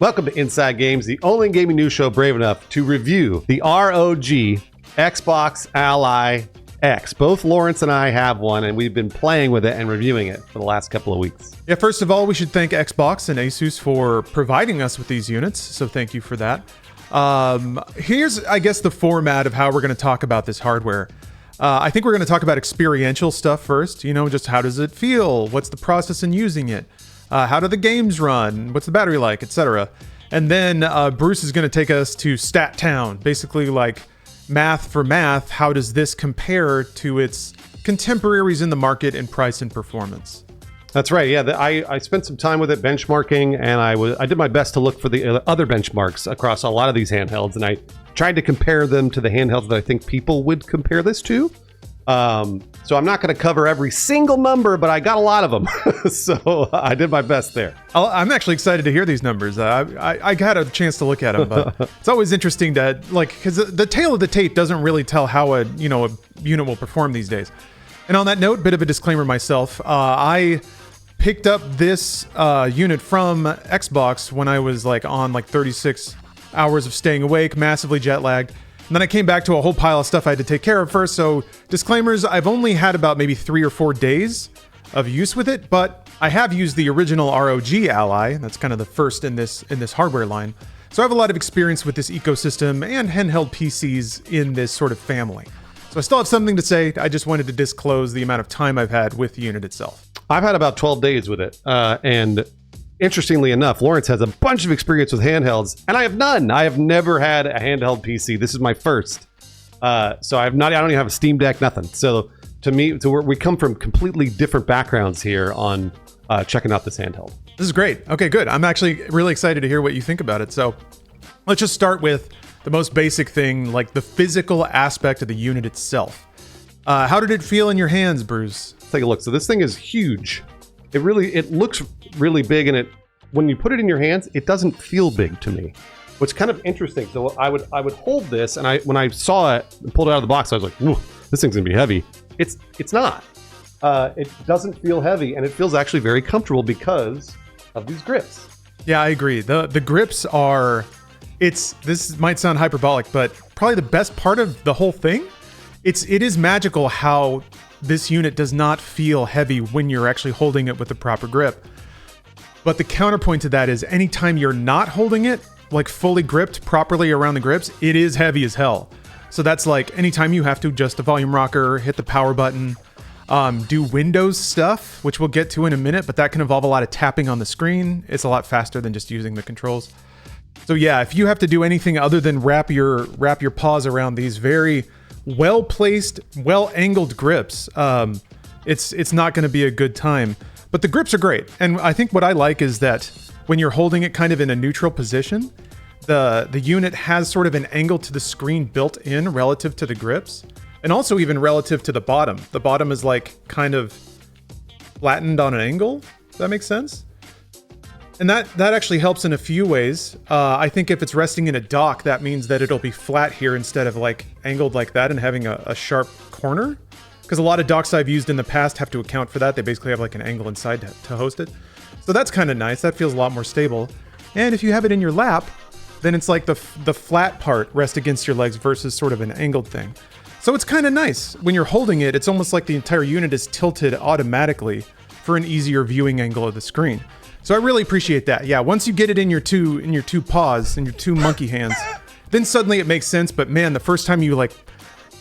Welcome to Inside Games, the only gaming news show brave enough to review the ROG Xbox Ally X. Both Lawrence and I have one, and we've been playing with it and reviewing it for the last couple of weeks. Yeah, first of all, we should thank Xbox and Asus for providing us with these units, so thank you for that. Here's, I guess, the format of how we're going to talk about this hardware. I think we're going to talk about experiential stuff first, just how does it feel? What's the process in using it? How do the games run? What's the battery like, etc. And then Bruce is going to take us to Stat Town, basically like math for math. How does this compare to its contemporaries in the market in price and performance? That's right. Yeah, I spent some time with it benchmarking, and I did my best to look for the other benchmarks across a lot of these handhelds, and I tried to compare them to the handhelds that I think people would compare this to. So I'm not going to cover every single number, but I got a lot of them. So I did my best there. I'm actually excited to hear these numbers. I had a chance to look at them, but it's always interesting to because the tale of the tape doesn't really tell how a unit will perform these days. And on that note, bit of a disclaimer myself. I picked up this unit from Xbox when I was on 36 hours of staying awake, massively jet lagged. And then I came back to a whole pile of stuff I had to take care of first. So disclaimers, I've only had about maybe 3 or 4 days of use with it, but I have used the original ROG Ally. That's kind of the first in this hardware line. So I have a lot of experience with this ecosystem and handheld PCs in this sort of family. So I still have something to say. I just wanted to disclose the amount of time I've had with the unit itself. I've had about 12 days with it. And interestingly enough, Lawrence has a bunch of experience with handhelds, and I have none. I have never had a handheld PC. This is my first. So I don't even have a Steam Deck, nothing. So to me, we come from completely different backgrounds here on checking out this handheld. This is great. Okay, good. I'm actually really excited to hear what you think about it. So let's just start with the most basic thing, like the physical aspect of the unit itself. How did it feel in your hands, Bruce? Let's take a look. So this thing is huge. It looks really big, and when you put it in your hands, it doesn't feel big to me, which is kind of interesting. So I would hold this, and when I saw it and pulled it out of the box, I was like, "Whoa, this thing's gonna be heavy." It's not. It doesn't feel heavy, and it feels actually very comfortable because of these grips. Yeah, I agree. The grips are. This might sound hyperbolic, but probably the best part of the whole thing. It is magical how this unit does not feel heavy when you're actually holding it with the proper grip. But the counterpoint to that is anytime you're not holding it, fully gripped properly around the grips, it is heavy as hell. So that's anytime you have to adjust the volume rocker, hit the power button, do Windows stuff, which we'll get to in a minute, but that can involve a lot of tapping on the screen. It's a lot faster than just using the controls. So yeah, if you have to do anything other than wrap your paws around these very well-placed, well-angled grips, it's not going to be a good time. But the grips are great. And I think what I like is that when you're holding it kind of in a neutral position, the unit has sort of an angle to the screen built in relative to the grips, and also even relative to the bottom. The bottom is kind of flattened on an angle. Does that make sense? And that actually helps in a few ways. I think if it's resting in a dock, that means that it'll be flat here instead of angled like that and having a sharp corner. Because a lot of docks I've used in the past have to account for that. They basically have an angle inside to host it. So that's kind of nice. That feels a lot more stable. And if you have it in your lap, then it's the flat part rests against your legs versus sort of an angled thing. So it's kind of nice. When you're holding it, it's almost like the entire unit is tilted automatically for an easier viewing angle of the screen. So I really appreciate that. Yeah, once you get it in your two paws, in your two monkey hands, then suddenly it makes sense. But man, the first time you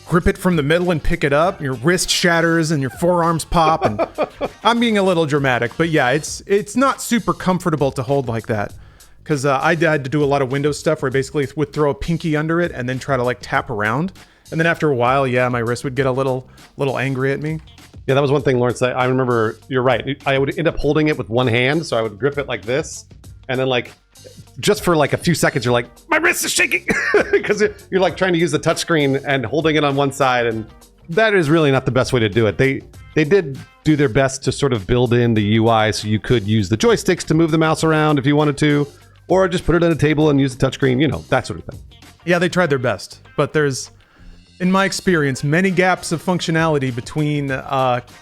grip it from the middle and pick it up, your wrist shatters and your forearms pop. And I'm being a little dramatic, but yeah, it's not super comfortable to hold like that. Because I had to do a lot of Windows stuff where I basically would throw a pinky under it and then try to tap around. And then after a while, yeah, my wrist would get a little angry at me. Yeah, that was one thing, Lawrence. I remember, you're right. I would end up holding it with one hand, so I would grip it like this, and then just for a few seconds, you're my wrist is shaking, because you're trying to use the touchscreen and holding it on one side, and that is really not the best way to do it. They did do their best to sort of build in the UI so you could use the joysticks to move the mouse around if you wanted to, or just put it on a table and use the touchscreen, that sort of thing. Yeah, they tried their best, but there's, in my experience, many gaps of functionality between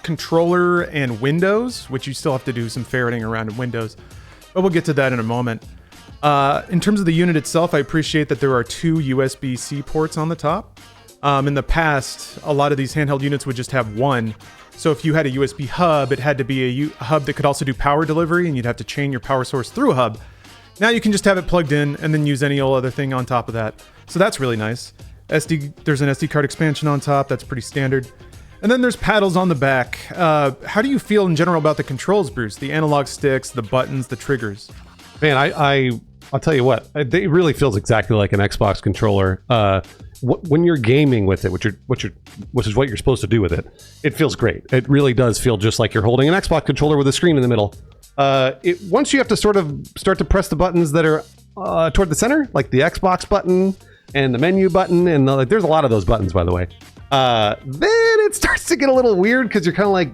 controller and Windows, which you still have to do some ferreting around in Windows, but we'll get to that in a moment. In terms of the unit itself, I appreciate that there are 2 USB-C ports on the top. In the past, a lot of these handheld units would just have one. So if you had a USB hub, it had to be a hub that could also do power delivery, and you'd have to chain your power source through a hub. Now you can just have it plugged in and then use any old other thing on top of that. So that's really nice. There's an SD card expansion on top. That's pretty standard. And then there's paddles on the back. How do you feel in general about the controls, Bruce? The analog sticks, the buttons, the triggers. Man, I'll tell you what. It really feels exactly like an Xbox controller. When you're gaming with it, which is what you're supposed to do with it, it feels great. It really does feel just like you're holding an Xbox controller with a screen in the middle. Once you have to sort of start to press the buttons that are toward the center, like the Xbox button and the menu button, and there's a lot of those buttons, by the way. Then it starts to get a little weird because you're kind of like,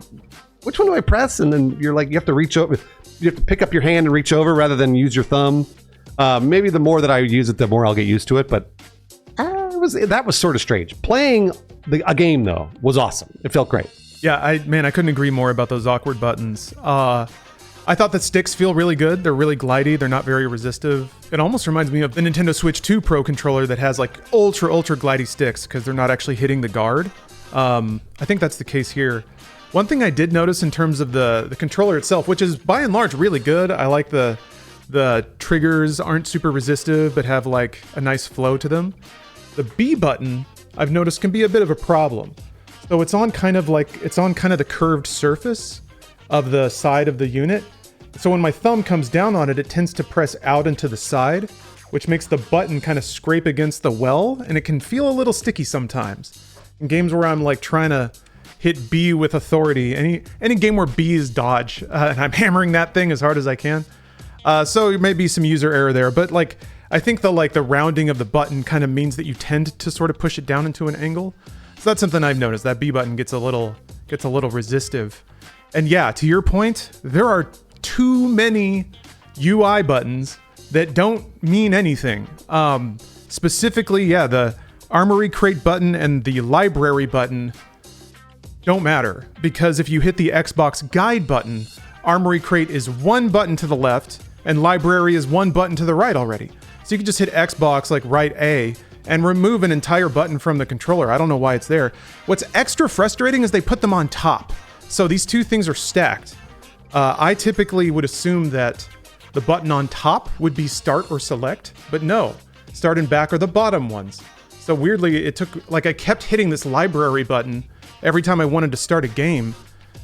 which one do I press? And then you're like, you have to reach over. You have to pick up your hand and reach over rather than use your thumb. Maybe the more that I use it, the more I'll get used to it. But that was sort of strange. Playing a game though was awesome. It felt great. Yeah, I couldn't agree more about those awkward buttons. I thought the sticks feel really good. They're really glidey. They're not very resistive. It almost reminds me of the Nintendo Switch 2 Pro controller that has like ultra glidey sticks because they're not actually hitting the guard. I think that's the case here. One thing I did notice in terms of the controller itself, which is by and large really good. I like the triggers aren't super resistive but have like a nice flow to them. The B button I've noticed can be a bit of a problem. So it's on kind of the curved surface of the side of the unit. So when my thumb comes down on it, it tends to press out into the side, which makes the button kind of scrape against the well, and it can feel a little sticky sometimes. In games where I'm like trying to hit B with authority, any game where B is dodge, and I'm hammering that thing as hard as I can. So there may be some user error there, but like I think the rounding of the button kind of means that you tend to sort of push it down into an angle. So that's something I've noticed. That B button gets a little resistive. And yeah, to your point, there are too many UI buttons that don't mean anything. Specifically, yeah, the Armory Crate button and the Library button don't matter, because if you hit the Xbox Guide button, Armory Crate is one button to the left and Library is one button to the right already. So you can just hit Xbox like right A and remove an entire button from the controller. I don't know why it's there. What's extra frustrating is they put them on top. So these two things are stacked. I typically would assume that the button on top would be start or select, but no, start and back are the bottom ones. So weirdly, it took, like I kept hitting this library button every time I wanted to start a game,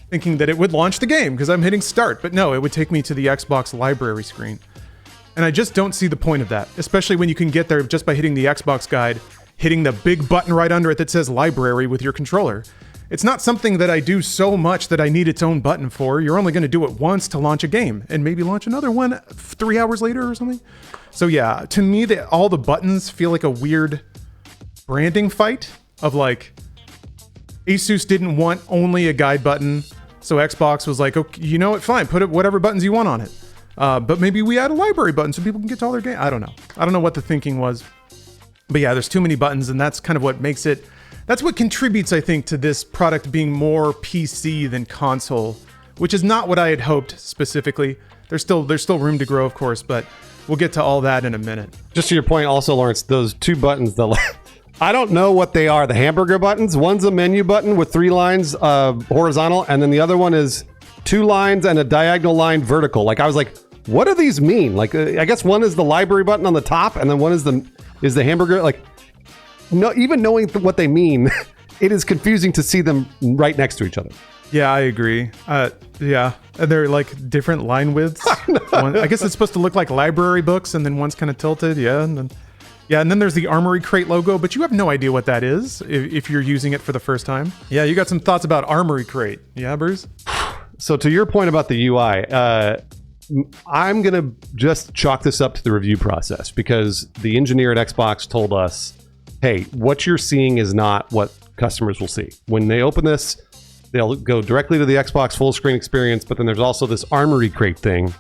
thinking that it would launch the game because I'm hitting start, but no, it would take me to the Xbox library screen. And I just don't see the point of that, especially when you can get there just by hitting the Xbox guide, hitting the big button right under it that says library with your controller. It's not something that I do so much that I need its own button for. You're only going to do it once to launch a game and maybe launch another one 3 hours later or something. So yeah, to me, all the buttons feel like a weird branding fight of like, Asus didn't want only a guide button. So Xbox was like, okay, you know what, fine, put it whatever buttons you want on it. But maybe we add a library button so people can get to all their games. I don't know. I don't know what the thinking was. But yeah, there's too many buttons, and that's kind of what makes it... That's what contributes, I think, to this product being more PC than console, which is not what I had hoped specifically. There's still room to grow, of course, but we'll get to all that in a minute. Just to your point also, Lawrence, those two buttons, I don't know what they are. The hamburger buttons, one's a menu button with 3 lines horizontal, and then the other one is 2 lines and a diagonal line vertical. Like, I was like, what do these mean? Like, I guess one is the library button on the top, and then one is the hamburger. Like, no, even knowing what they mean, it is confusing to see them right next to each other. Yeah, I agree. Yeah, they're like different line widths. I guess it's supposed to look like library books, and then one's kind of tilted. Yeah, and then there's the Armory Crate logo, but you have no idea what that is if you're using it for the first time. Yeah, you got some thoughts about Armory Crate. Yeah, Bruce? So to your point about the UI, I'm going to just chalk this up to the review process, because the engineer at Xbox told us, hey, what you're seeing is not what customers will see. When they open this, they'll go directly to the Xbox full screen experience, but then there's also this Armory Crate thing.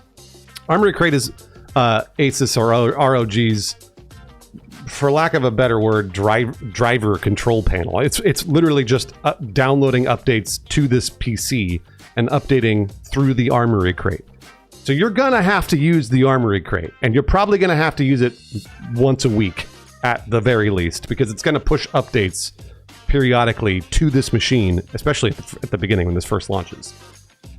Armory Crate is Asus or ROG's, for lack of a better word, driver control panel. It's literally just downloading updates to this PC and updating through the Armory Crate. So you're gonna have to use the Armory Crate, and you're probably gonna have to use it once a week at the very least, because it's gonna push updates periodically to this machine, especially at the beginning when this first launches.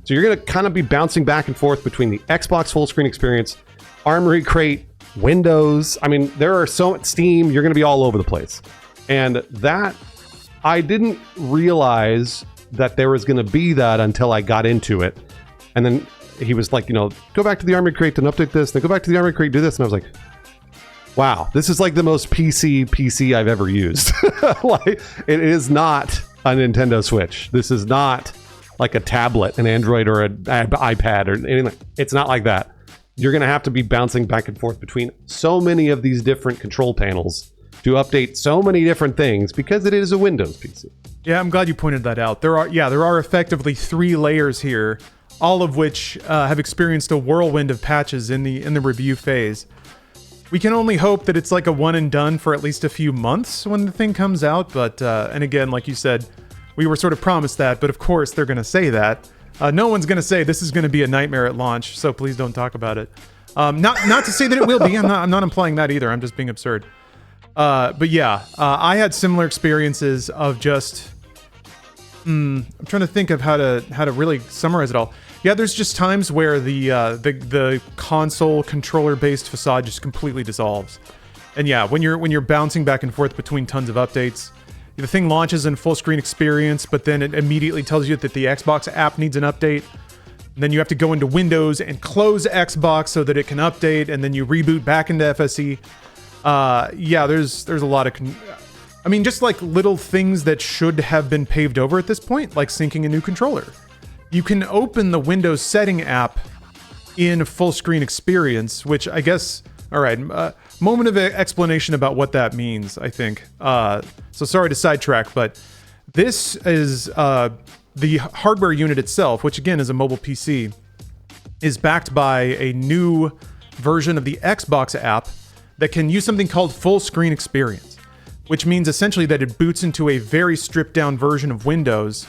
So you're gonna kind of be bouncing back and forth between the Xbox full screen experience, Armory Crate, Windows. I mean, there are so much Steam, you're gonna be all over the place. And that, I didn't realize that there was gonna be that until I got into it. And then he was like, go back to the Armory Crate and update this, then go back to the Armory Crate, do this. And I was like, wow, this is like the most PC I've ever used. Like, it is not a Nintendo Switch. This is not like a tablet, an Android, or an iPad, or anything. It's not like that. You're going to have to be bouncing back and forth between so many of these different control panels to update so many different things, because it is a Windows PC. Yeah, I'm glad you pointed that out. There are effectively 3 layers here, all of which have experienced a whirlwind of patches in the review phase. We can only hope that it's like a one and done for at least a few months when the thing comes out. But, and again, like you said, we were sort of promised that, but of course they're going to say that. No one's going to say this is going to be a nightmare at launch, so please don't talk about it. Not to say that it will be. I'm not implying that either. I'm just being absurd. But yeah, I had similar experiences of just... I'm trying to think of how to really summarize it all. Yeah, there's just times where the console controller-based facade just completely dissolves. And yeah, when you're bouncing back and forth between tons of updates, the thing launches in full screen experience, but then it immediately tells you that the Xbox app needs an update. And then you have to go into Windows and close Xbox so that it can update, and then you reboot back into FSE. Yeah, there's a lot of... I mean, just like little things that should have been paved over at this point, like syncing a new controller. You can open the Windows setting app in full screen experience, which I guess, all right, moment of explanation about what that means, I think. So sorry to sidetrack, but this is the hardware unit itself, which again is a mobile PC, is backed by a new version of the Xbox app that can use something called full screen experience, which means essentially that it boots into a very stripped down version of Windows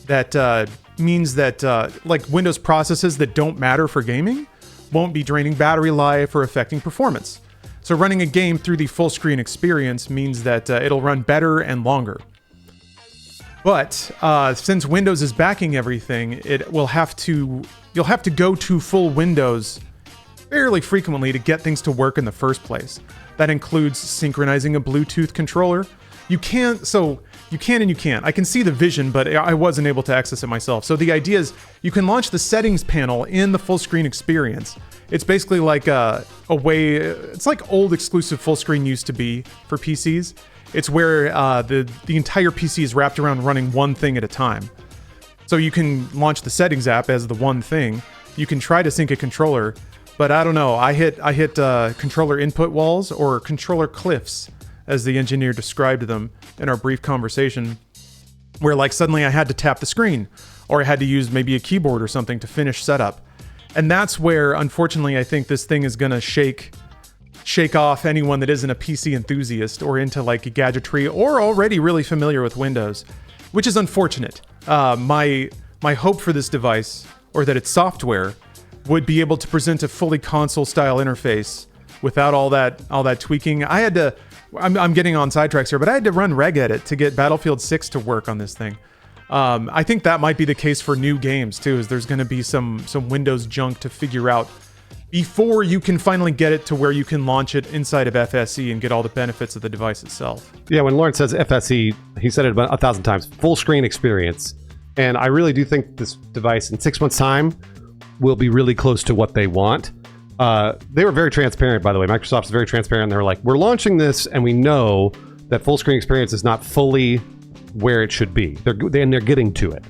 that means that like Windows processes that don't matter for gaming won't be draining battery life or affecting performance. So running a game through the full screen experience means that it'll run better and longer. But since Windows is backing everything, you'll have to go to full Windows fairly frequently to get things to work in the first place. That includes synchronizing a Bluetooth controller. You can and you can't. I can see the vision, but I wasn't able to access it myself. So the idea is you can launch the settings panel in the full screen experience. It's basically like a way, it's like old exclusive full screen used to be for PCs. It's where the entire PC is wrapped around running one thing at a time. So you can launch the settings app as the one thing. You can try to sync a controller, but I don't know. I hit controller input walls, or controller cliffs, as the engineer described them in our brief conversation, where like suddenly I had to tap the screen, or I had to use maybe a keyboard or something to finish setup. And that's where, unfortunately, I think this thing is going to shake off anyone that isn't a PC enthusiast or into like gadgetry or already really familiar with Windows, which is unfortunate. My hope for this device, or that its software would be able to present a fully console-style interface without all that tweaking. I'm getting on sidetracks here, but I had to run regedit to get Battlefield 6 to work on this thing. I think that might be the case for new games too, is there's going to be some Windows junk to figure out before you can finally get it to where you can launch it inside of FSE and get all the benefits of the device itself. Yeah, when Lawrence says FSE, he said it about 1,000 times, full screen experience. And I really do think this device in 6 months' time will be really close to what they want. They were very transparent, by the way. Microsoft's very transparent. They were like, we're launching this, and we know that full screen experience is not fully where it should be. They're getting to it.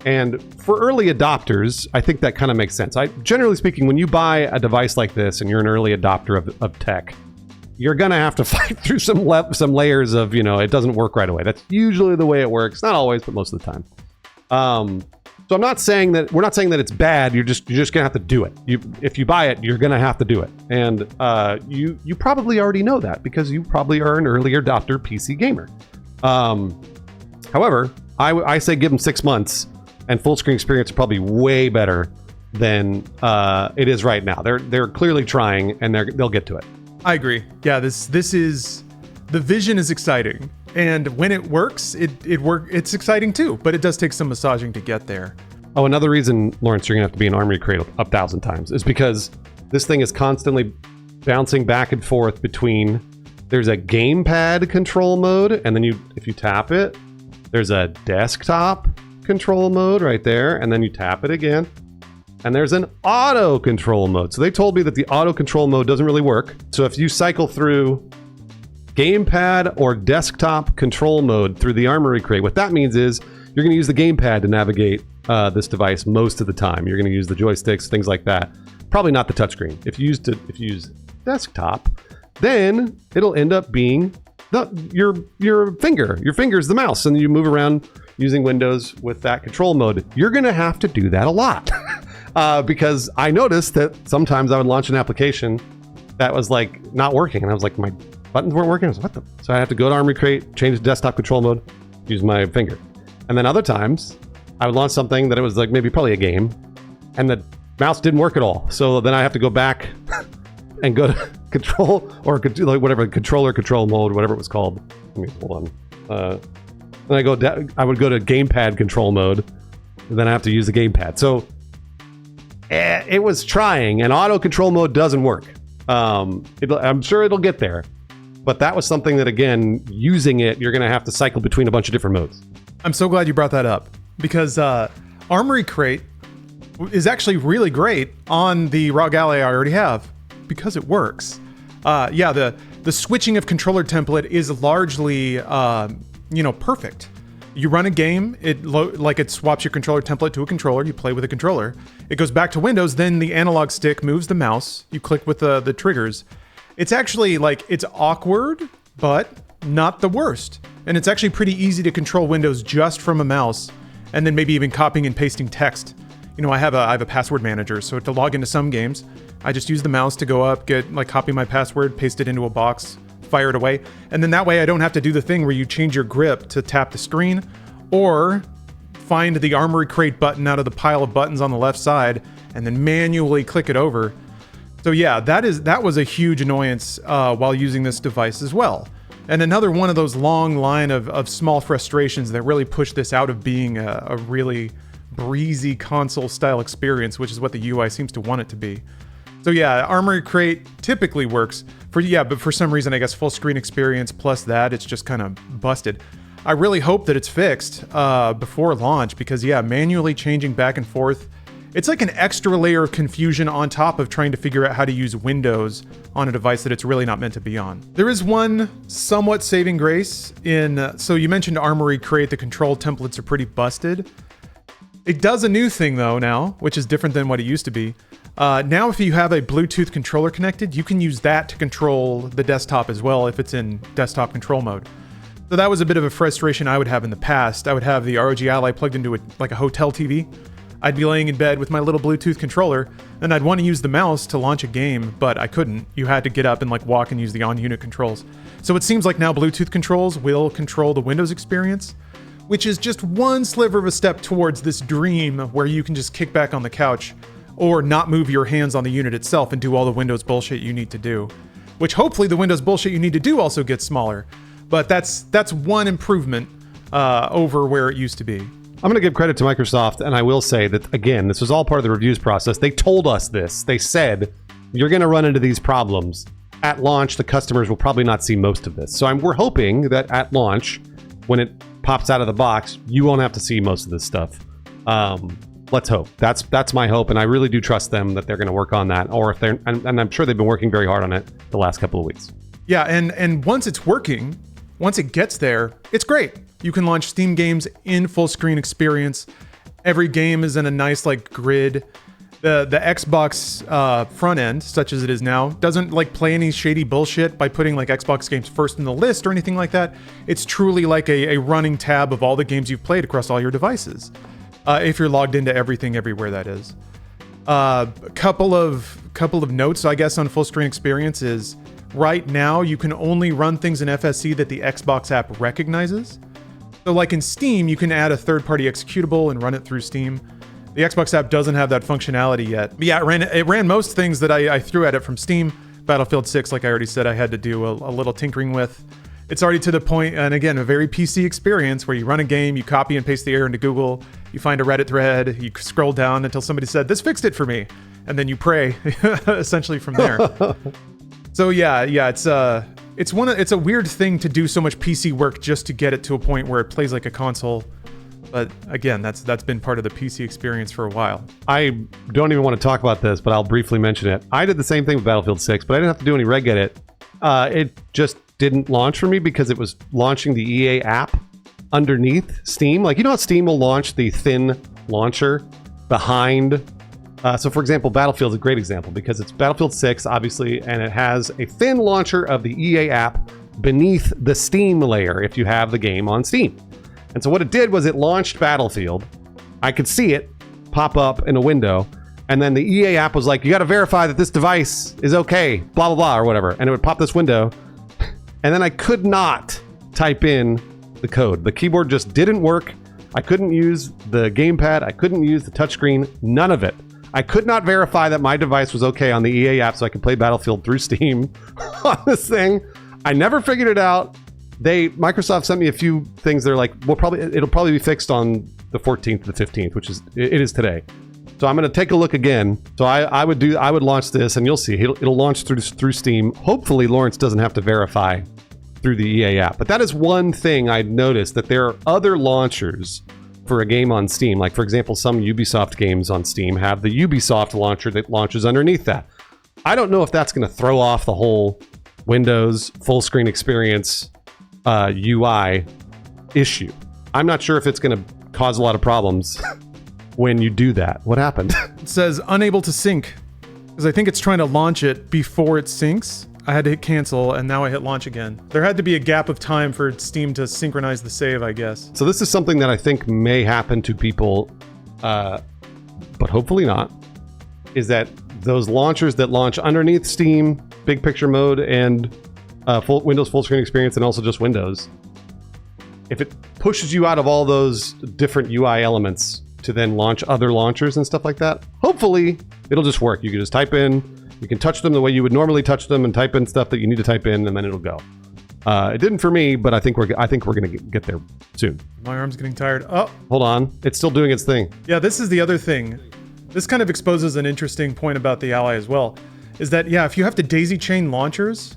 And for early adopters, I think that kind of makes sense. Generally speaking, when you buy a device like this and you're an early adopter of tech, you're going to have to fight through some layers of, it doesn't work right away. That's usually the way it works. Not always, but most of the time. So we're not saying that it's bad. You're just gonna have to do it. If you buy it, you're gonna have to do it. And you probably already know that because you probably are an early adopter PC gamer. However, I say give them 6 months, and full screen experience is probably way better than it is right now. They're clearly trying, and they'll get to it. I agree. Yeah, this is the vision is exciting, and when it works, it's exciting too. But it does take some massaging to get there. Oh, another reason, Lawrence, you're gonna have to be in Armory Crate 1,000 times is because this thing is constantly bouncing back and forth between. There's a gamepad control mode, and then if you tap it, there's a desktop control mode right there, and then you tap it again, and there's an auto control mode. So they told me that the auto control mode doesn't really work. So if you cycle through gamepad or desktop control mode through the Armory Crate, what that means is you're going to use the gamepad to navigate this device most of the time. You're going to use the joysticks, things like that. Probably not the touchscreen. If you use desktop, then it'll end up being your finger. Your finger's the mouse, and you move around using Windows with that control mode. You're going to have to do that a lot because I noticed that sometimes I would launch an application that was like not working, and I was like, my buttons weren't working. I was like, what the? So I have to go to Armory Crate, change the desktop control mode, use my finger. And then other times I would launch something that it was like probably a game, and the mouse didn't work at all. So then I have to go back and go to control or like whatever controller control mode, whatever it was called. Let me hold on. Then I would go to gamepad control mode, and then I have to use the gamepad. So it was trying, and auto control mode doesn't work. I'm sure it'll get there, but that was something that, again, using it, you're going to have to cycle between a bunch of different modes. I'm so glad you brought that up because Armory Crate is actually really great on the ROG Ally I already have because it works. The switching of controller template is largely perfect. You run a game, it swaps your controller template to a controller, you play with a controller. It goes back to Windows, then the analog stick moves the mouse, you click with the triggers. It's actually it's awkward, but not the worst. And it's actually pretty easy to control Windows just from a mouse, and then maybe even copying and pasting text. I have a password manager, so to log into some games, I just use the mouse to go up, copy my password, paste it into a box, fire it away. And then that way I don't have to do the thing where you change your grip to tap the screen or find the Armory Crate button out of the pile of buttons on the left side and then manually click it over. So yeah, that was a huge annoyance while using this device as well. And another one of those long line of small frustrations that really pushed this out of being a really breezy console style experience, which is what the UI seems to want it to be. So yeah, Armory Crate typically works but for some reason, I guess full screen experience plus that, it's just kind of busted. I really hope that it's fixed before launch because manually changing back and forth, it's like an extra layer of confusion on top of trying to figure out how to use Windows on a device that it's really not meant to be on. There is one somewhat saving grace so you mentioned Armory Crate, the control templates are pretty busted. It does a new thing though now, which is different than what it used to be. Now if you have a Bluetooth controller connected, you can use that to control the desktop as well if it's in desktop control mode. So that was a bit of a frustration I would have in the past. I would have the ROG Ally plugged into a hotel TV. I'd be laying in bed with my little Bluetooth controller, and I'd want to use the mouse to launch a game, but I couldn't. You had to get up and walk and use the on-unit controls. So it seems like now Bluetooth controls will control the Windows experience, which is just one sliver of a step towards this dream where you can just kick back on the couch or not move your hands on the unit itself and do all the Windows bullshit you need to do. Which hopefully the Windows bullshit you need to do also gets smaller. But that's one improvement over where it used to be. I'm going to give credit to Microsoft, and I will say that, again, this was all part of the reviews process. They told us this. They said, you're going to run into these problems. At launch, the customers will probably not see most of this. So we're hoping that at launch, when it pops out of the box, you won't have to see most of this stuff. Let's hope. That's my hope, and I really do trust them that they're going to work on that. Or if they're, and I'm sure they've been working very hard on it the last couple of weeks. Yeah, and once it's working, once it gets there, it's great. You can launch Steam games in full screen experience. Every game is in a nice grid. The Xbox front end, such as it is now, doesn't play any shady bullshit by putting Xbox games first in the list or anything like that. It's truly a running tab of all the games you've played across all your devices. If you're logged into everything everywhere, that is. Couple of notes, I guess, on full screen experience is right now you can only run things in FSC that the Xbox app recognizes. So in Steam, you can add a third-party executable and run it through Steam. The Xbox app doesn't have that functionality yet. But yeah, it ran most things that I threw at it from Steam. Battlefield 6, like I already said, I had to do a little tinkering with. It's already to the point, and again, a very PC experience where you run a game, you copy and paste the error into Google, you find a Reddit thread, you scroll down until somebody said, this fixed it for me. And then you pray, essentially from there. So yeah, it's a weird thing to do so much PC work just to get it to a point where it plays like a console. But again, that's been part of the PC experience for a while. I don't even want to talk about this, but I'll briefly mention it. I did the same thing with Battlefield 6, but I didn't have to do any reg edit. It just didn't launch for me because it was launching the EA app underneath Steam. Like, you know how Steam will launch the thin launcher behind? So for example, Battlefield is a great example because it's Battlefield 6, obviously, and it has a thin launcher of the EA app beneath the Steam layer if you have the game on Steam. And so what it did was it launched Battlefield. I could see it pop up in a window. And then the EA app was like, you got to verify that this device is okay, blah, blah, blah, or whatever. And it would pop this window. And then I could not type in the code. The keyboard just didn't work. I couldn't use the gamepad. I couldn't use the touchscreen. None of it. I could not verify that my device was okay on the EA app so I could play Battlefield through Steam on this thing. I never figured it out. Microsoft sent me a few things. They're like, it'll probably be fixed on the 14th to the 15th, which is it is today. So I'm going to take a look again. So I would launch this, and you'll see it'll launch through Steam. Hopefully Lawrence doesn't have to verify through the EA app. But that is one thing I'd noticed, that there are other launchers for a game on Steam. Like, for example, some Ubisoft games on Steam have the Ubisoft launcher that launches underneath that. I don't know if that's going to throw off the whole Windows full screen experience UI issue. I'm not sure if it's going to cause a lot of problems when you do that. What happened? It says unable to sync because I think it's trying to launch it before it syncs. I had to hit cancel and now I hit launch again. There had to be a gap of time for Steam to synchronize the save, I guess. So this is something that I think may happen to people, but hopefully not, is that those launchers that launch underneath Steam, big picture mode, and Windows full screen experience, and also just Windows, if it pushes you out of all those different UI elements to then launch other launchers and stuff like that, hopefully it'll just work. You can just type in, you can touch them the way you would normally touch them and type in stuff that you need to type in, and then it'll go. It didn't for me, but I think we're going to get there soon. My arm's getting tired. Oh, hold on. It's still doing its thing. Yeah, this is the other thing. This kind of exposes an interesting point about the Ally as well, is that, yeah, if you have to daisy chain launchers,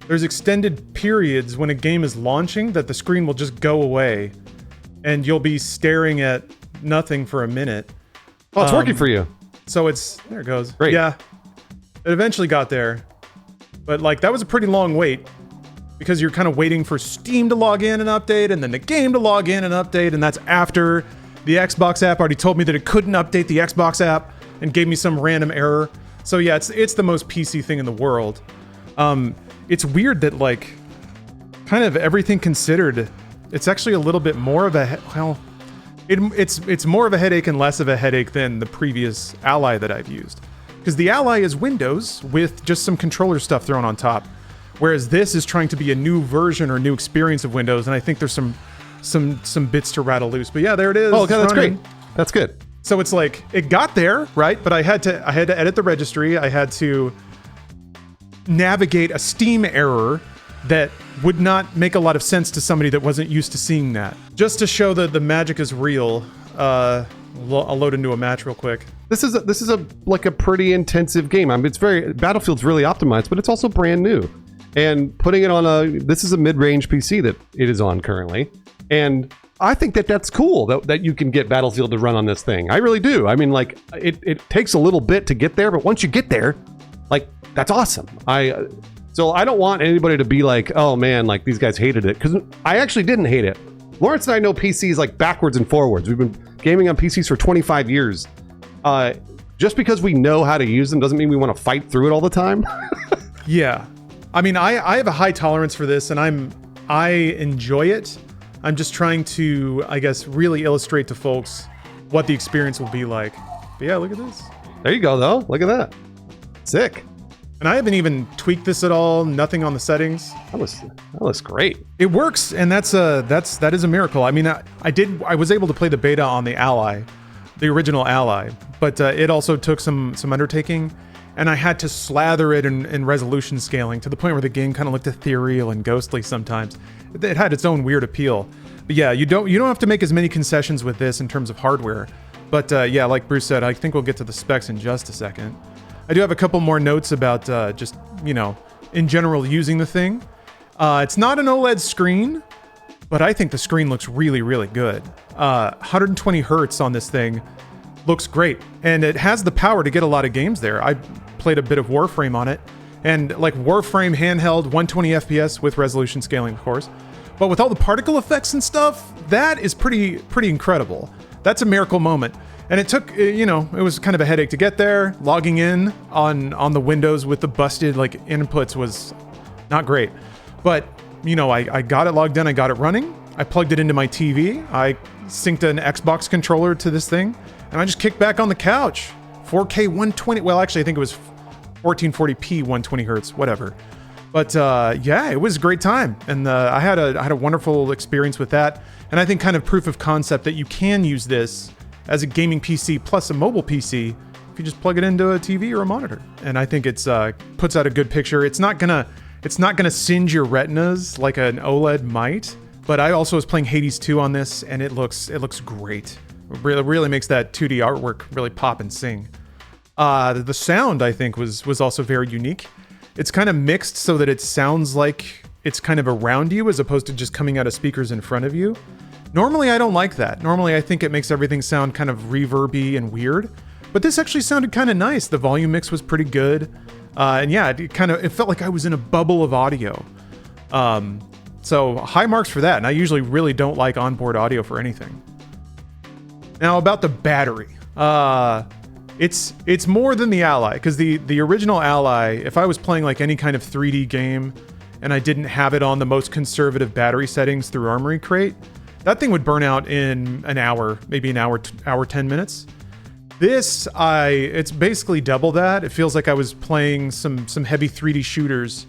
there's extended periods when a game is launching that the screen will just go away and you'll be staring at nothing for a minute. Oh, it's working for you. So there it goes. Great. Yeah, it eventually got there. But like, that was a pretty long wait because you're kind of waiting for Steam to log in and update and then the game to log in and update. And that's after the Xbox app already told me that it couldn't update the Xbox app and gave me some random error. So yeah, it's the most PC thing in the world. It's weird that, like, kind of everything considered, it's actually a little bit more of it's more of a headache and less of a headache than the previous Ally that I've used. Because the Ally is Windows with just some controller stuff thrown on top, whereas this is trying to be a new version or new experience of Windows, and I think there's some bits to rattle loose. But yeah, there it is. Oh, okay, that's great. That's good. So it's like, it got there, right? But I had to edit the registry. I had to navigate a Steam error that would not make a lot of sense to somebody that wasn't used to seeing that. Just to show that the magic is real, I'll load into a match real quick. This is a pretty intensive game. I mean, Battlefield's really optimized, but it's also brand new. And putting it on this is a mid-range PC that it is on currently. And I think that's cool that you can get Battlefield to run on this thing. I really do. I mean, like, it takes a little bit to get there, but once you get there, like, that's awesome. So I don't want anybody to be like, oh man, like these guys hated it, because I actually didn't hate it. Lawrence and I know PCs like backwards and forwards. We've been gaming on PCs for 25 years. Just because we know how to use them doesn't mean we want to fight through it all the time. Yeah. I mean, I have a high tolerance for this, and I enjoy it. I'm just trying to, I guess, really illustrate to folks what the experience will be like. But yeah, look at this. There you go, though. Look at that. Sick. And I haven't even tweaked this at all. Nothing on the settings. That looks great. It works, and that is a miracle. I mean, I was able to play the beta on the Ally. the original Ally, but it also took some undertaking, and I had to slather it in resolution scaling to the point where the game kind of looked ethereal and ghostly sometimes. It had its own weird appeal. But yeah, you don't have to make as many concessions with this in terms of hardware. But yeah, like Bruce said, I think we'll get to the specs in just a second. I do have a couple more notes about just, in general using the thing. It's not an OLED screen, but I think the screen looks really, really good. 120 hertz on this thing looks great. And it has the power to get a lot of games there. I played a bit of Warframe on it. And like Warframe handheld, 120 FPS with resolution scaling, of course. But with all the particle effects and stuff, that is pretty incredible. That's a miracle moment. And it took, it was kind of a headache to get there. Logging in on the Windows with the busted like inputs was not great. But, I got it logged in, I got it running. I plugged it into my TV. I synced an Xbox controller to this thing. And I just kicked back on the couch. 4K 120, well, actually, I think it was 1440p 120 hertz, whatever. But yeah, it was a great time, and I had a wonderful experience with that. And I think kind of proof of concept that you can use this as a gaming PC plus a mobile PC if you just plug it into a TV or a monitor. And I think it's puts out a good picture. It's not gonna singe your retinas like an OLED might. But I also was playing Hades 2 on this, and it looks great. It really makes that 2D artwork really pop and sing. The sound I think was also very unique. It's kind of mixed so that it sounds like it's kind of around you as opposed to just coming out of speakers in front of you. Normally, I don't like that. Normally, I think it makes everything sound kind of reverby and weird. But this actually sounded kind of nice. The volume mix was pretty good. And yeah, it felt like I was in a bubble of audio. So high marks for that. And I usually really don't like onboard audio for anything. Now about the battery. It's more than the Ally, because the original Ally, if I was playing like any kind of 3D game and I didn't have it on the most conservative battery settings through Armory Crate, that thing would burn out in an hour, maybe an hour 10 minutes. This, it's basically double that. It feels like I was playing some heavy 3D shooters.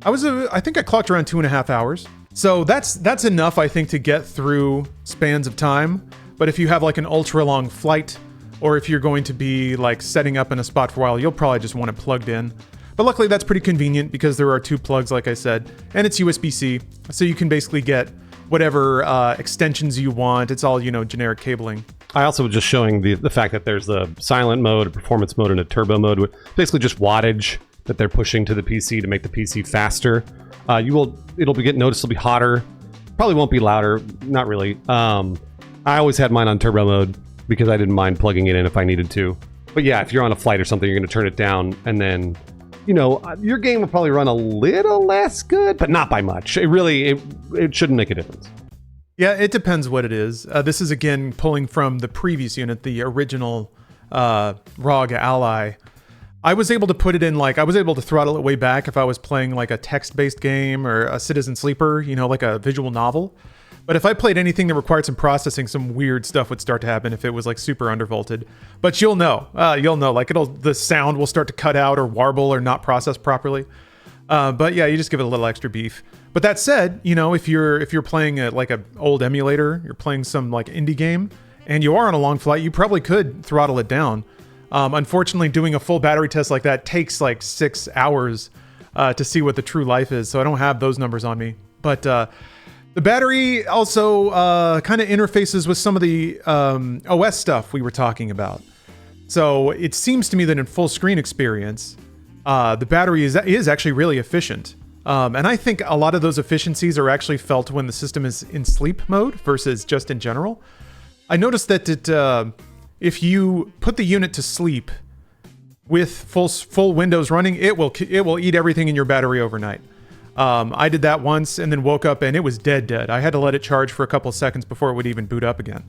I think I clocked around 2.5 hours. So that's enough, I think, to get through spans of time. But if you have like an ultra long flight, or if you're going to be like setting up in a spot for a while, you'll probably just want it plugged in. But luckily that's pretty convenient because there are 2 plugs, like I said, and it's USB-C. So you can basically get whatever extensions you want. It's all, generic cabling. I also was just showing the fact that there's the silent mode, a performance mode, and a turbo mode, with basically just wattage that they're pushing to the PC to make the PC faster. It'll get noticeably hotter. Probably won't be louder, not really. I always had mine on turbo mode because I didn't mind plugging it in if I needed to. But yeah, if you're on a flight or something, you're going to turn it down, and then, your game will probably run a little less good, but not by much. It shouldn't make a difference. Yeah, it depends what it is. This is, again, pulling from the previous unit, the original ROG Ally. I was able to put it in, I was able to throttle it way back if I was playing, like, a text-based game or a Citizen Sleeper, like a visual novel. But if I played anything that required some processing, some weird stuff would start to happen if it was like super undervolted. But you'll know, like the sound will start to cut out or warble or not process properly. But yeah, you just give it a little extra beef. But that said, if you're playing like an old emulator, you're playing some like indie game, and you are on a long flight, you probably could throttle it down. Unfortunately, doing a full battery test like that takes like 6 hours to see what the true life is. So I don't have those numbers on me. But the battery also kind of interfaces with some of the OS stuff we were talking about. So it seems to me that in full screen experience, the battery is actually really efficient. And I think a lot of those efficiencies are actually felt when the system is in sleep mode versus just in general. I noticed that if you put the unit to sleep with full Windows running, it will eat everything in your battery overnight. I did that once and then woke up and it was dead. I had to let it charge for a couple of seconds before it would even boot up again.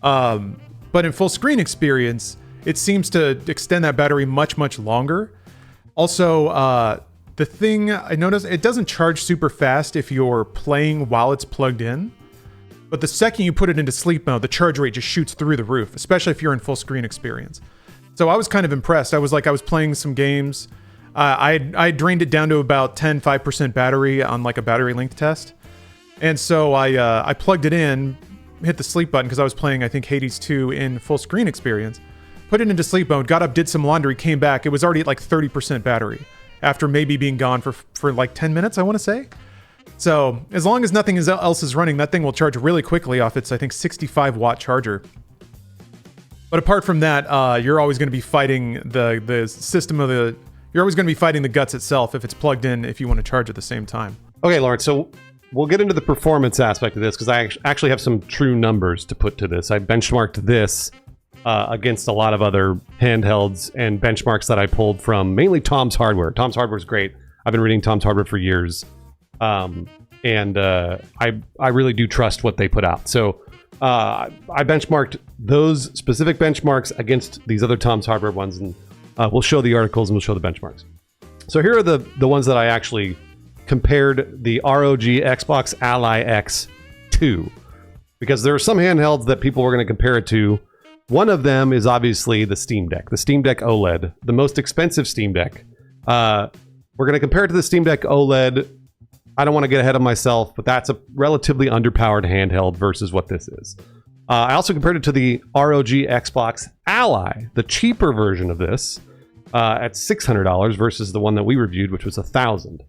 But in full screen experience, it seems to extend that battery much, much longer. Also, the thing I noticed, it doesn't charge super fast if you're playing while it's plugged in. But the second you put it into sleep mode, the charge rate just shoots through the roof, especially if you're in full screen experience. So I was kind of impressed. I was playing some games. I drained it down to about 5% battery on like a battery length test. And so I plugged it in, hit the sleep button because I was playing, I think, Hades 2 in full screen experience. Put it into sleep mode, got up, did some laundry, came back. It was already at like 30% battery after maybe being gone for like 10 minutes, I want to say. So as long as nothing else is running, that thing will charge really quickly off its, I think, 65 watt charger. But apart from that, you're always going to be fighting the system of the... You're always going to be fighting the guts itself if it's plugged in, if you want to charge at the same time. Okay, Lawrence, so we'll get into the performance aspect of this because I actually have some true numbers to put to this. I benchmarked this against a lot of other handhelds and benchmarks that I pulled from mainly Tom's Hardware. Tom's Hardware is great. I've been reading Tom's Hardware for years. And I really do trust what they put out. So I benchmarked those specific benchmarks against these other Tom's Hardware ones, and we'll show the articles and we'll show the benchmarks. So here are the ones that I actually compared the ROG Xbox Ally X to, because there are some handhelds that people were going to compare it to. One of them is obviously the Steam Deck OLED, the most expensive Steam Deck. We're going to compare it to the Steam Deck OLED. I don't want to get ahead of myself, but that's a relatively underpowered handheld versus what this is. I also compared it to the ROG Xbox Ally, the cheaper version of this, at $600 versus the one that we reviewed, which was $1,000.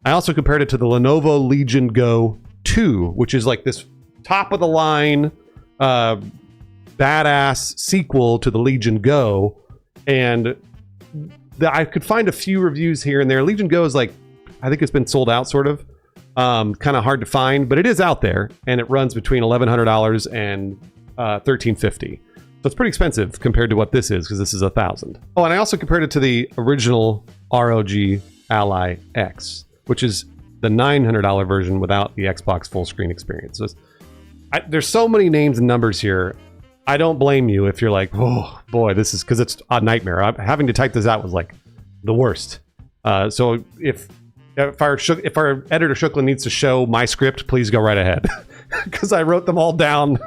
I also compared it to the Lenovo Legion Go 2, which is like this top-of-the-line, badass sequel to the Legion Go. And I could find a few reviews here and there. Legion Go is like, I think it's been sold out, sort of. Kind of hard to find, but it is out there, and it runs between $1,100 and $1,350. So it's pretty expensive compared to what this is, because this is $1,000. Oh, and I also compared it to the original ROG Ally X, which is the $900 version without the Xbox full screen experience. So there's so many names and numbers here. I don't blame you if you're like, oh boy, this is, because it's a nightmare. Having to type this out was like the worst. So if our editor Shooklin needs to show my script, please go right ahead, because I wrote them all down,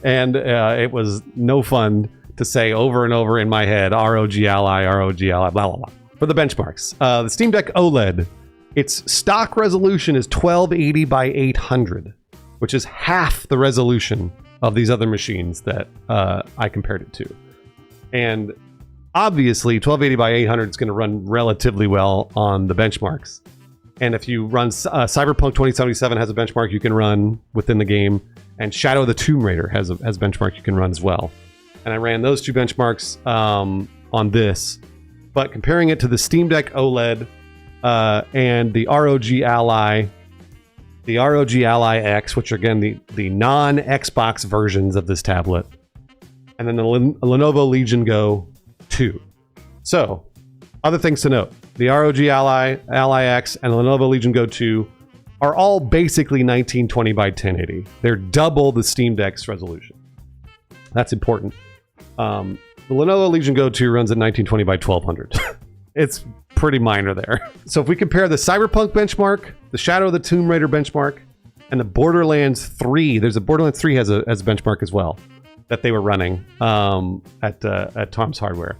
and it was no fun to say over and over in my head, ROG Ally, blah, blah, blah. For the benchmarks, the Steam Deck OLED, its stock resolution is 1280 by 800, which is half the resolution of these other machines that I compared it to. And obviously, 1280 by 800 is going to run relatively well on the benchmarks. And if you run Cyberpunk 2077 has a benchmark you can run within the game, and Shadow of the Tomb Raider has a benchmark you can run as well. And I ran those two benchmarks on this. But comparing it to the Steam Deck OLED and the ROG Ally X, which are again the non-Xbox versions of this tablet, and then the Lenovo Legion Go 2. So, other things to note. The ROG Ally X and the Lenovo Legion Go 2 are all basically 1920 by 1080. They're double the Steam Deck's resolution. That's important. The Lenovo Legion Go 2 runs at 1920 by 1200. It's pretty minor there. So if we compare the Cyberpunk benchmark, the Shadow of the Tomb Raider benchmark, and the Borderlands 3, there's a Borderlands 3 has a benchmark as well that they were running at Tom's Hardware.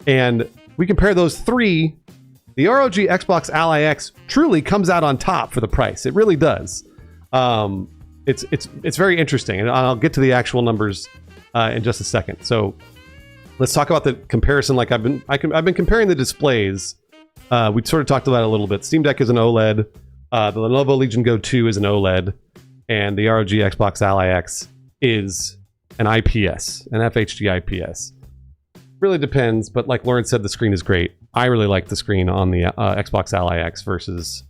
And we compare those three, the ROG Xbox Ally X truly comes out on top for the price. It really does. It's very interesting, and I'll get to the actual numbers in just a second. So let's talk about the comparison. Like I've been comparing the displays. We sort of talked about it a little bit. Steam Deck is an OLED. The Lenovo Legion Go 2 is an OLED, and the ROG Xbox Ally X is an IPS, an FHD IPS. Really depends, but like Lauren said, the screen is great. I really like the screen on the Xbox Ally X versus,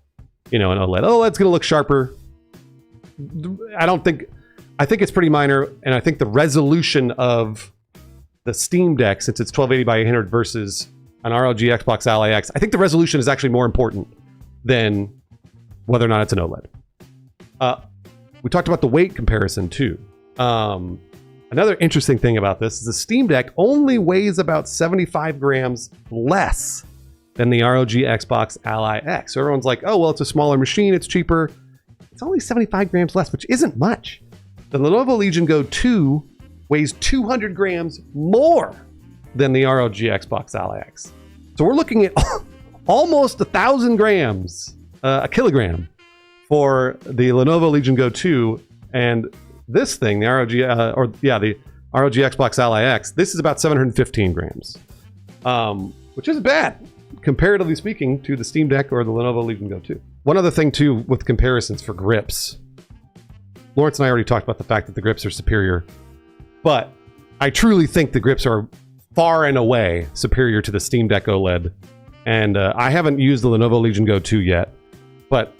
an OLED. OLED's going to look sharper. I think it's pretty minor, and I think the resolution of the Steam Deck, since it's 1280 by 800 versus an ROG Xbox Ally X, I think the resolution is actually more important than whether or not it's an OLED. We talked about the weight comparison too. Another interesting thing about this is the Steam Deck only weighs about 75 grams less than the ROG Xbox Ally X. So everyone's like, oh, well, it's a smaller machine, it's cheaper. It's only 75 grams less, which isn't much. The Lenovo Legion Go 2 weighs 200 grams more than the ROG Xbox Ally X. So we're looking at almost 1,000 grams, a kilogram, for the Lenovo Legion Go 2, and this thing, the ROG, the ROG Xbox Ally X, this is about 715 grams, which isn't bad, comparatively speaking, to the Steam Deck or the Lenovo Legion Go 2. One other thing, too, with comparisons for grips. Lawrence and I already talked about the fact that the grips are superior, but I truly think the grips are far and away superior to the Steam Deck OLED. And I haven't used the Lenovo Legion Go 2 yet, but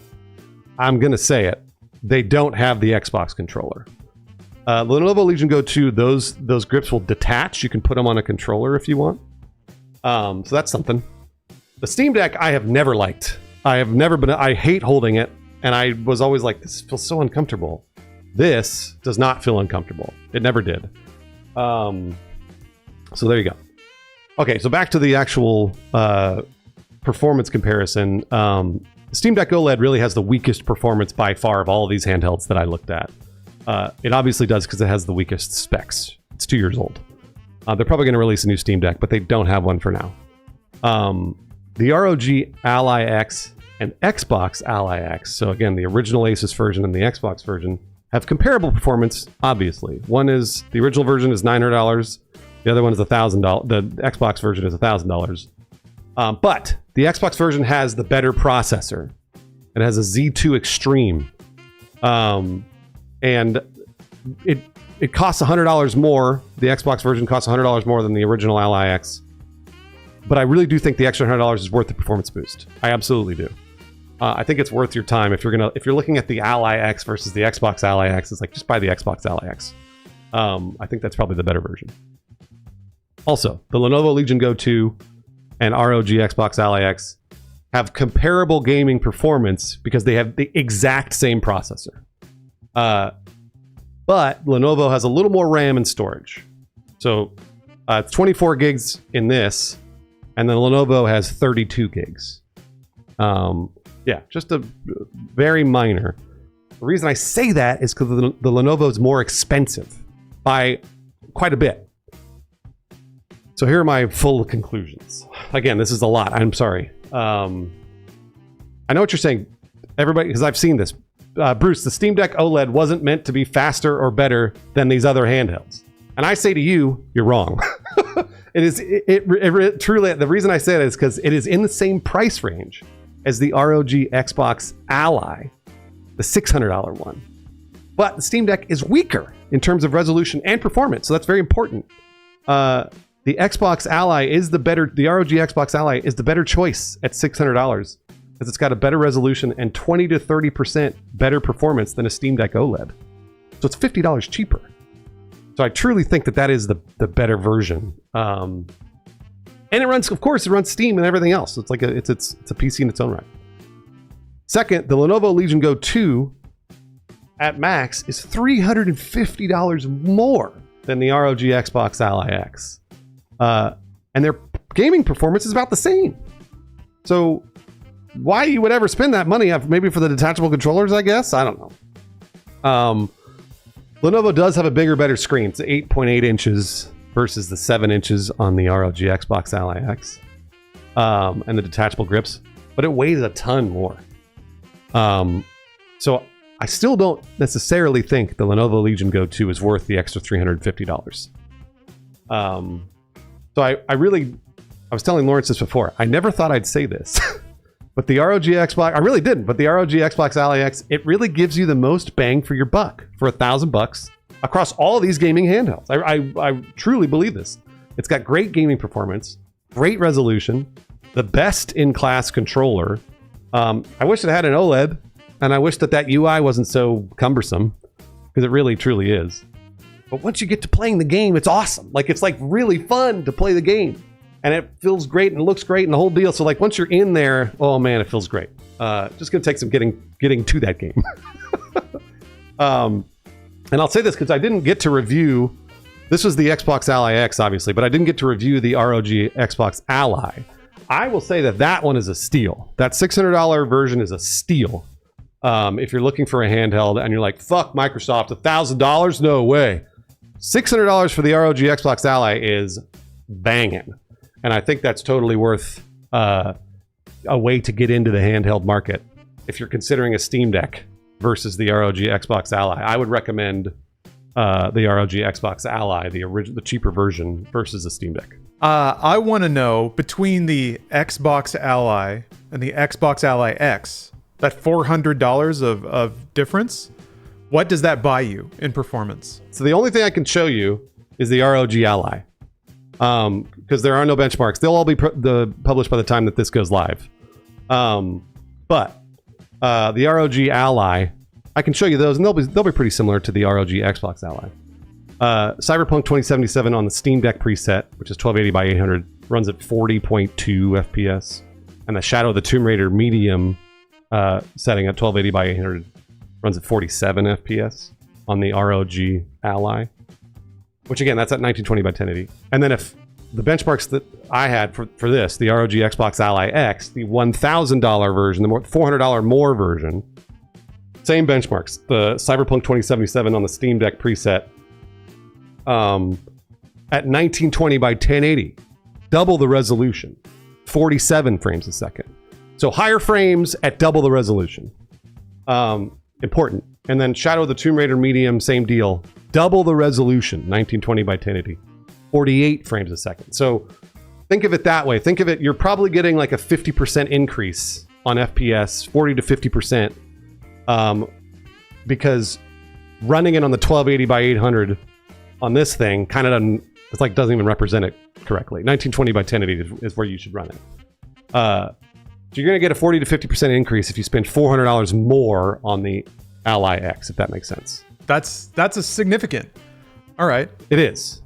I'm going to say it. They don't have the Xbox controller. The Lenovo Legion Go 2, those grips will detach. You can put them on a controller if you want. So that's something. The Steam Deck I have never liked. I hate holding it, and I was always like, this feels so uncomfortable. This does not feel uncomfortable. It never did. So there you go. Okay, so back to the actual performance comparison. Steam Deck OLED really has the weakest performance by far of all of these handhelds that I looked at. It obviously does because it has the weakest specs. It's 2 years old. They're probably going to release a new Steam Deck, but they don't have one for now. The ROG Ally X and Xbox Ally X, so again, the original Asus version and the Xbox version, have comparable performance, obviously. The original version is $900. The other one is $1,000. The Xbox version is $1,000. But the Xbox version has the better processor. It has a Z2 Extreme. And it costs $100 more. The Xbox version costs $100 more than the original Ally X. But I really do think the extra $100 is worth the performance boost. I absolutely do. I think it's worth your time if you're looking at the Ally X versus the Xbox Ally X. It's like, just buy the Xbox Ally X. I think that's probably the better version. Also, the Lenovo Legion Go 2 and ROG Xbox Ally X have comparable gaming performance because they have the exact same processor. But Lenovo has a little more RAM and storage. So it's 24 gigs in this, and then Lenovo has 32 gigs. Just a very minor. The reason I say that is because the Lenovo is more expensive by quite a bit. So here are my full conclusions. Again, this is a lot. I'm sorry. I know what you're saying, everybody, because I've seen this. Bruce, the Steam Deck OLED wasn't meant to be faster or better than these other handhelds. And I say to you, you're wrong. It truly, the reason I say that is because it is in the same price range as the ROG Xbox Ally, the $600 one. But the Steam Deck is weaker in terms of resolution and performance, so that's very important. The Xbox Ally the ROG Xbox Ally is the better choice at $600 because it's got a better resolution and 20 to 30% better performance than a Steam Deck OLED. So it's $50 cheaper. So I truly think that is the better version. And it runs Steam and everything else. So it's like it's a PC in its own right. Second, the Lenovo Legion Go 2 at max is $350 more than the ROG Xbox Ally X. And their gaming performance is about the same. So why you would ever spend that money? Maybe for the detachable controllers, I guess. I don't know. Lenovo does have a bigger, better screen. It's 8.8 inches versus the 7 inches on the ROG Xbox Ally X. And the detachable grips. But it weighs a ton more. So I still don't necessarily think the Lenovo Legion Go 2 is worth the extra $350. So I was telling Lawrence this before. I never thought I'd say this, but the ROG Xbox, I really didn't, but the ROG Xbox Ally X, it really gives you the most bang for your buck for $1,000 across all of these gaming handhelds. I truly believe this. It's got great gaming performance, great resolution, the best in class controller. I wish it had an OLED, and I wish that UI wasn't so cumbersome, because it really truly is. But once you get to playing the game, it's awesome. Like, it's like really fun to play the game. And it feels great and it looks great and the whole deal. So like once you're in there, oh man, it feels great. Just gonna take some getting to that game. And I'll say this because I didn't get to review, this was the Xbox Ally X obviously, but I didn't get to review the ROG Xbox Ally. I will say that one is a steal. That $600 version is a steal. If you're looking for a handheld and you're like, fuck Microsoft, $1,000? No way. $600 for the ROG Xbox Ally is banging. And I think that's totally worth a way to get into the handheld market. If you're considering a Steam Deck versus the ROG Xbox Ally, I would recommend the ROG Xbox Ally, the cheaper version, versus the Steam Deck. I want to know, between the Xbox Ally and the Xbox Ally X, that $400 of difference, what does that buy you in performance? So the only thing I can show you is the ROG Ally, because there are no benchmarks. They'll all be published by the time that this goes live. But the ROG Ally, I can show you those, and they'll be pretty similar to the ROG Xbox Ally. Cyberpunk 2077 on the Steam Deck preset, which is 1280 by 800, runs at 40.2 FPS, and the Shadow of the Tomb Raider medium setting at 1280 by 800 runs at 47 FPS on the ROG Ally, which again, that's at 1920 by 1080. And then if the benchmarks that I had for this, the ROG Xbox Ally X, the $1,000 version, the $400 more version, same benchmarks. The Cyberpunk 2077 on the Steam Deck preset at 1920 by 1080, double the resolution, 47 frames a second. So higher frames at double the resolution. Important. And then Shadow of the Tomb Raider medium, same deal, double the resolution, 1920 by 1080, 48 frames a second. So think of it that way. Think of it, you're probably getting like a 50% increase on FPS, 40 to 50%, because running it on the 1280 by 800 on this thing kind of doesn't even represent it correctly. 1920 by 1080 is where you should run it. So you're going to get a 40 to 50% increase if you spend $400 more on the Ally X, if that makes sense. That's a significant. All right. It is.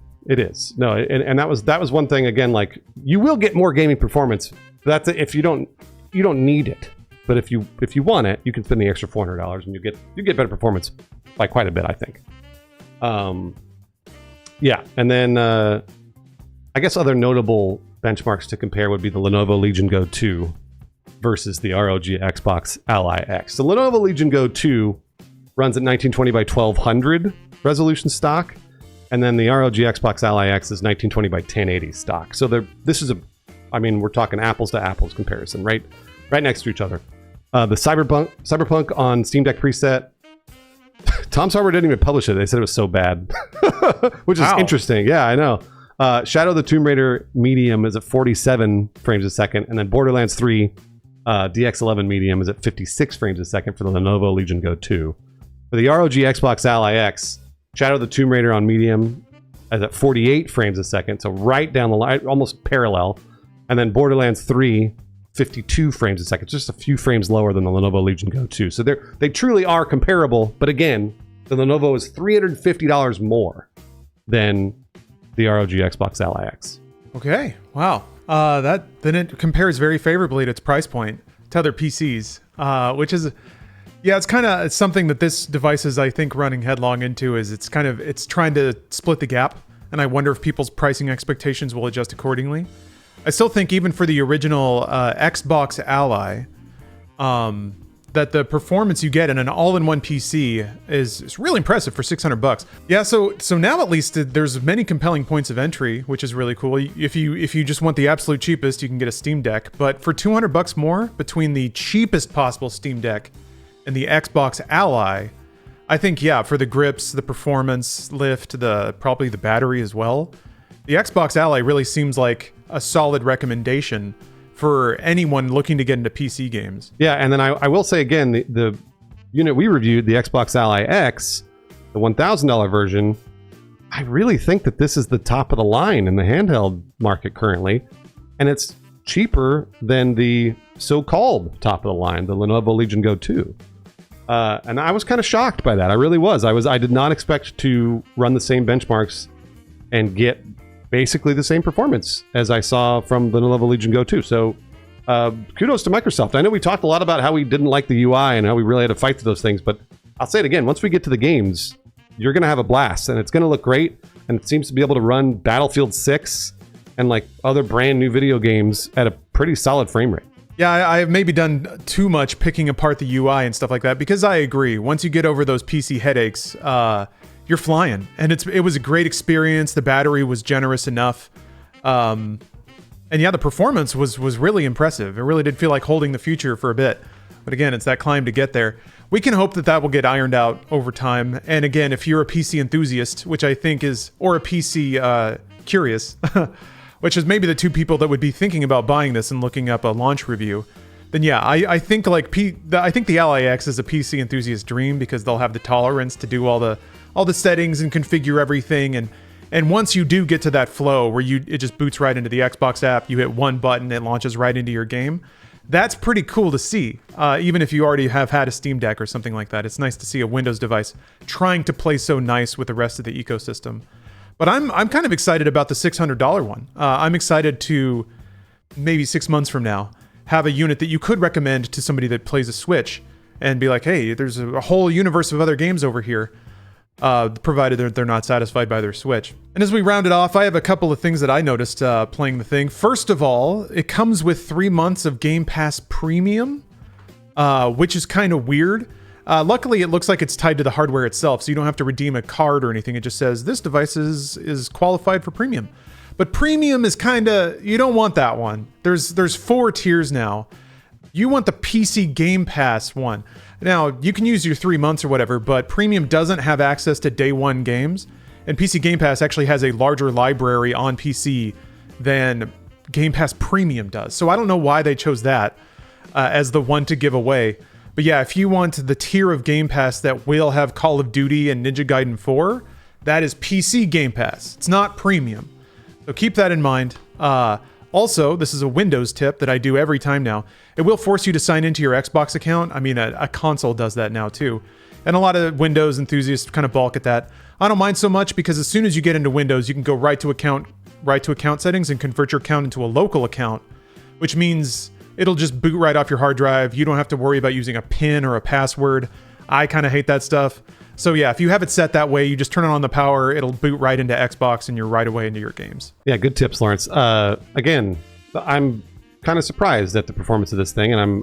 No, and that was one thing, again, like, you will get more gaming performance. That's if you don't need it. But if you want it, you can spend the extra $400 and you get better performance by quite a bit, I think. Yeah, and then I guess other notable benchmarks to compare would be the Lenovo Legion Go 2 versus the ROG Xbox Ally X. The Lenovo Legion Go 2 runs at 1920 by 1200 resolution stock, and then the ROG Xbox Ally X is 1920 by 1080 stock. So we're talking apples to apples comparison, right next to each other. The Cyberpunk on Steam Deck preset, Tom's Harbor didn't even publish it. They said it was so bad, which is interesting. Yeah, I know. Shadow of the Tomb Raider medium is at 47 frames a second, and then Borderlands 3 DX11 medium is at 56 frames a second for the Lenovo Legion Go 2. For the ROG Xbox Ally X, Shadow of the Tomb Raider on medium is at 48 frames a second, so right down the line, almost parallel. And then Borderlands 3, 52 frames a second, just a few frames lower than the Lenovo Legion Go 2. So they truly are comparable, but again, the Lenovo is $350 more than the ROG Xbox Ally X. Okay, wow. Then it compares very favorably to its price point to other PCs, which is, yeah, it's something that this device is, I think, running headlong into. Is it's trying to split the gap, and I wonder if people's pricing expectations will adjust accordingly. I still think even for the original Xbox Ally, that the performance you get in an all-in-one PC is really impressive for $600. Yeah, so now at least there's many compelling points of entry, which is really cool. If you just want the absolute cheapest, you can get a Steam Deck, but for $200 more between the cheapest possible Steam Deck and the Xbox Ally, I think, yeah, for the grips, the performance lift, probably the battery as well, the Xbox Ally really seems like a solid recommendation for anyone looking to get into PC games. Yeah, and then I will say again, the unit we reviewed, the Xbox Ally X, the $1,000 version, I really think that this is the top of the line in the handheld market currently, and it's cheaper than the so-called top of the line, the Lenovo Legion Go 2. And I was kind of shocked by that. I really was. I did not expect to run the same benchmarks and get basically the same performance as I saw from the Lenovo Legion Go 2. So kudos to Microsoft. I know we talked a lot about how we didn't like the UI and how we really had to fight through those things, but I'll say it again, once we get to the games, you're going to have a blast, and it's going to look great, and it seems to be able to run Battlefield 6 and like other brand new video games at a pretty solid frame rate. Yeah, I have maybe done too much picking apart the UI and stuff like that, because I agree, once you get over those PC headaches, you're flying, and it was a great experience. The battery was generous enough, and yeah, the performance was really impressive. It really did feel like holding the future for a bit. But again, it's that climb to get there. We can hope that that will get ironed out over time. And again, if you're a PC enthusiast, which I think is, or a PC curious, which is maybe the two people that would be thinking about buying this and looking up a launch review, then yeah, I think like I think the Ally X is a PC enthusiast dream because they'll have the tolerance to do all the settings and configure everything. And once you do get to that flow where it just boots right into the Xbox app, you hit one button, it launches right into your game. That's pretty cool to see, even if you already have had a Steam Deck or something like that. It's nice to see a Windows device trying to play so nice with the rest of the ecosystem. But I'm kind of excited about the $600 one. I'm excited to, maybe 6 months from now, have a unit that you could recommend to somebody that plays a Switch and be like, hey, there's a whole universe of other games over here, provided they're not satisfied by their Switch. And as we round it off, I have a couple of things that I noticed playing the thing. First of all, it comes with 3 months of Game Pass Premium, which is kind of weird. Luckily, it looks like it's tied to the hardware itself, so you don't have to redeem a card or anything. It just says this device is qualified for Premium. But Premium is kind of, you don't want that one. There's 4 tiers now. You want the PC Game Pass one. Now, you can use your 3 months or whatever, but Premium doesn't have access to day one games. And PC Game Pass actually has a larger library on PC than Game Pass Premium does. So I don't know why they chose that as the one to give away. But yeah, if you want the tier of Game Pass that will have Call of Duty and Ninja Gaiden 4, that is PC Game Pass. It's not Premium. So keep that in mind. Also, this is a Windows tip that I do every time now. It will force you to sign into your Xbox account. I mean, a console does that now too. And a lot of Windows enthusiasts kind of balk at that. I don't mind so much because as soon as you get into Windows, you can go right to account settings and convert your account into a local account, which means it'll just boot right off your hard drive. You don't have to worry about using a PIN or a password. I kind of hate that stuff. So yeah, if you have it set that way, you just turn it on the power, it'll boot right into Xbox and you're right away into your games. Yeah, good tips, Lawrence. Again, I'm kind of surprised at the performance of this thing, and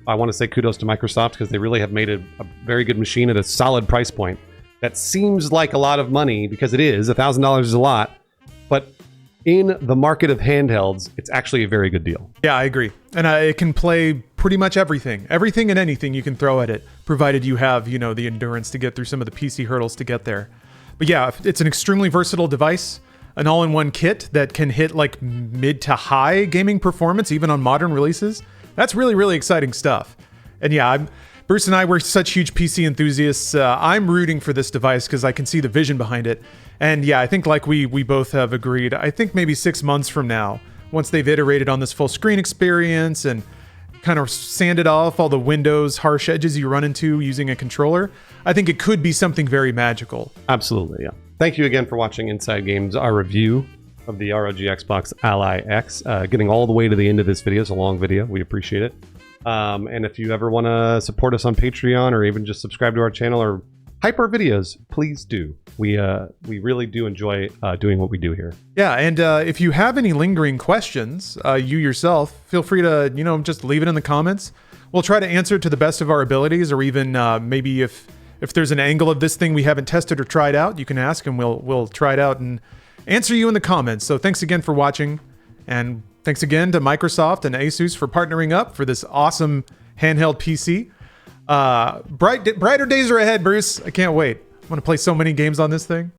I want to say kudos to Microsoft because they really have made a very good machine at a solid price point. That seems like a lot of money because it is. $1,000 is a lot, but in the market of handhelds, it's actually a very good deal. Yeah, I agree. And it can play pretty much everything. Everything and anything you can throw at it, provided you have, the endurance to get through some of the PC hurdles to get there. But yeah, it's an extremely versatile device, an all-in-one kit that can hit like mid to high gaming performance, even on modern releases. That's really, really exciting stuff. And yeah, Bruce and I were such huge PC enthusiasts. I'm rooting for this device because I can see the vision behind it. And yeah, I think like we both have agreed, I think maybe 6 months from now, once they've iterated on this full screen experience and kind of sanded off all the Windows harsh edges you run into using a controller, I think it could be something very magical. Absolutely, yeah. Thank you again for watching Inside Games, our review of the ROG Xbox Ally X. Getting all the way to the end of this video. It's a long video. We appreciate it. And if you ever want to support us on Patreon or even just subscribe to our channel or hype our videos, please do. We really do enjoy doing what we do here. Yeah, and if you have any lingering questions, you yourself, feel free to just leave it in the comments. We'll try to answer it to the best of our abilities, or even maybe if there's an angle of this thing we haven't tested or tried out, you can ask and we'll try it out and answer you in the comments. So thanks again for watching, and thanks again to Microsoft and Asus for partnering up for this awesome handheld PC. Brighter days are ahead, Bruce. I can't wait. I'm going to play so many games on this thing.